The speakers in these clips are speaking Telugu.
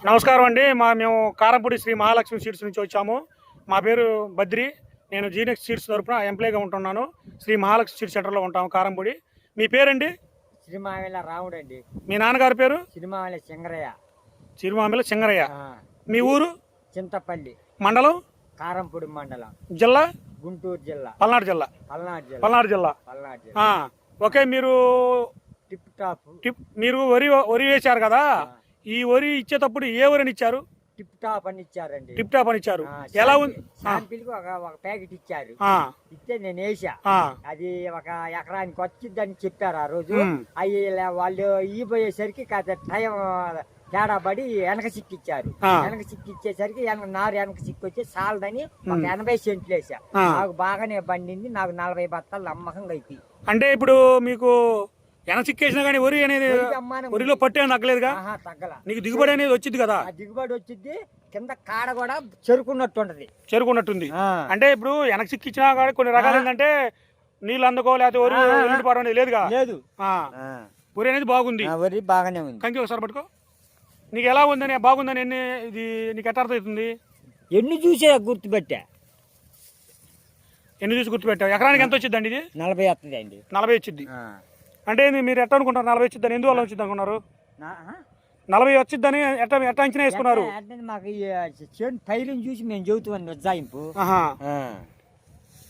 నమస్కారం అండి. మేము కారంపూడి శ్రీ మహాలక్ష్మి సీడ్స్ నుంచి వచ్చాము. మా పేరు బద్రి. నేను జీనెక్స్ సీడ్స్ తరపున ఎంప్లాయ్గా ఉంటున్నాను. శ్రీ మహాలక్ష్మి సీడ్ సెంటర్లో ఉంటాము కారంపూడి. మీ పేరండి? సిరిమామిల రాముడు అండి. మీ నాన్నగారి పేరు? సిరిమామిల సింగరయ్య. చిరుమామిల సింగరయ్య. మీ ఊరు? చింతపల్లి మండలం? కారంపూడి మండలం. జిల్లా? గుంటూరు జిల్లా. పల్నాడు జిల్లా. పల్నాడు జిల్లా. ఓకే. మీరు వరి వేశారు కదా, ఈ వరి ఇచ్చేటప్పుడు ఏ వరిని ఇచ్చారు? టిప్ టాప్ అని ఇచ్చారండి. టిప్ టాప్ అని ఇచ్చారు. ఎలా ఉంది? శాంపిల్ ఒక ప్యాకెట్ ఇచ్చారు. ఇస్తే నేను వేసా. అది ఒక ఎకరానికి వచ్చిందని చెప్పారు ఆ రోజు. అవి వాళ్ళు ఇవ్వబోయేసరికి టైం తేడా పడి వెనక సిక్కిచ్చారు. వెనక సిక్కిచ్చేసరికి నారు వెనక సిక్కి వచ్చి సాలదని ఒక 80 సెంట్లు వేసా. నాకు బాగానే పండింది. నాకు 40 బత్తాలు నమ్మకంగా అయిపోయి. అంటే ఇప్పుడు మీకు ఎనసిక్కేసినా కానీ వరి అనేది వరిలో పట్టే తగ్గలేదుగా? తగ్గల. నీకు దిగుబడి అనేది వచ్చింది కదా? దిగుబడి వచ్చింది. కింద కాడ కూడా చెరుకున్నట్టుంది. అంటే ఇప్పుడు వెనక సిక్కిచ్చినా కానీ కొన్ని రకాలు ఏంటంటే నీళ్ళు అందుకో లేకపోతే వరి వెళ్ళిపోవడం అనేది లేదుగా? లేదు. వరి అనేది బాగుంది. వరి బాగానే ఉంది. కంకి ఒకసారి పట్టుకో. నీకు ఎలా ఉందని బాగుందని ఇది నీకు ఎట్లా అర్థమవుతుంది? ఎన్ని చూసే గుర్తుపెట్టా. ఎన్ని చూసి గుర్తుపెట్టావు? ఎకరానికి ఎంత వచ్చిందండి ఇది? 40 వస్తుంది అండి. 40 వచ్చింది. అంటే మీరు ఎట్లా అనుకుంటారు 40 వచ్చిందని? ఎందువల్ల వచ్చింది అనుకున్నారు? 40 వచ్చిందని ఎట్లా అంచనా వేసుకున్నారు? మాకు పైరుని చూసి మేము చెబుతామని ఉజ్జాయింపు.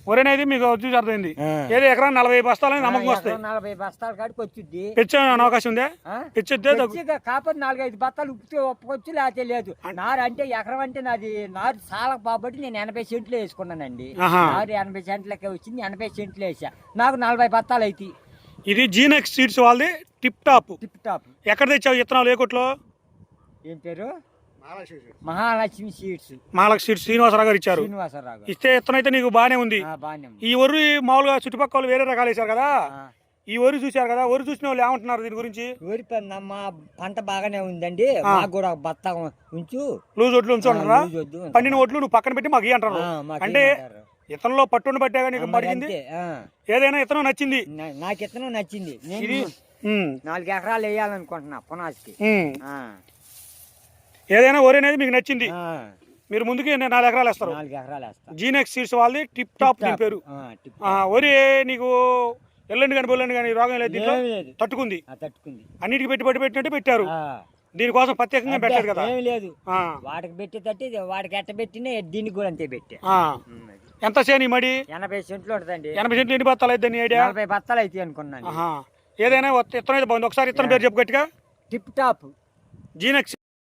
వరి అనేది మీకు చూసి అర్థమైంది. ఏదో ఎకరానికి 40 బస్తాలని నమ్మకం వస్తాయి. 40 బస్తాల కాడికి వచ్చింది. పెంచే అవకాశం ఉందే? కాకపోతే 4-5 బస్తాలు ఉప్పితే ఒప్పుకోవచ్చు, లేకపోతే లేదు. నారు అంటే ఎకరం అంటే నాది నారు చాలా కాబట్టి నేను 80 సెంట్లు వేసుకున్నానండి. నారు 80 సెంట్లకే వచ్చింది. 80 సెంట్లు వేసా. నాకు 40 బత్తాలు అయితే. ఇది జీనెక్స్ సీడ్స్ వాళ్ళది టిప్ టాప్. ఎక్కడ తెచ్చావు విత్తనాలు? ఏ కొట్లో? ఏం పేరు? మహాలక్ష్మి సీడ్స్. మహాలక్ష్మి సీడ్స్ శ్రీనివాసరావు గారు ఇచ్చారు. ఇస్తే విత్తనం అయితే నీకు బానే ఉంది. ఈ వరి మామూలుగా చుట్టుపక్కల వేరే రకాలు వేశారు కదా, ఈ వరి చూశారు కదా, వరి చూసిన వాళ్ళు ఏమంటున్నారు దీని గురించి? వరి మా పంట బాగానే ఉందండి, మాకు కూడా బత్త ఉంచు, లూజ్ ఒట్లు ఉంచుంటారా? పండిన ఒట్లు నువ్వు పక్కన పెట్టి మాకు అంటారు. అంటే ఇతనంలో పట్టును పట్టాగా నీకు పడింది. ఏదైనా ఇతనం నచ్చింది? నాకు ఇతనం నచ్చింది. నేను 4 ఎకరాలు వేయాలనుకుంటున్నా పునాదికి. ఏదైనా వరి అనేది మీకు నచ్చింది, మీరు ముందుకి 4 ఎకరాలు వేస్తారు. 4 ఎకరాలు వేస్తారు. జీనెక్స్ సీడ్స్ వాళ్ళది టిప్ టాప్ దీని పేరు. వరి నీకు ఎల్లండి కానీ బొల్లండి కానీ రోగం లేదు, దీంట్లో తట్టుకుంది. అన్నిటికి పెట్టినట్టు పెట్టారు. దీనికోసం ప్రత్యేకంగా పెట్టారు కదా? ఏమి లేదు. వాటికి పెట్టి తట్టి వాటికి ఎట్ట పెట్టినా దీనికి కూడా అంతే పెట్టి. ఎంత సేని మడి? 80 సెంట్లు ఉంటుందండి. 80 సెంట్లు ఎన్ని బత్తాలు అయితే? 40 బత్తాలు అయితే అనుకున్నాను. ఏదైనా ఇత్తనం అయితే బాగుంది. ఒకసారి ఇత్తనం పేరు చెప్పు గట్టిగా. Tip top జీనెక్స్.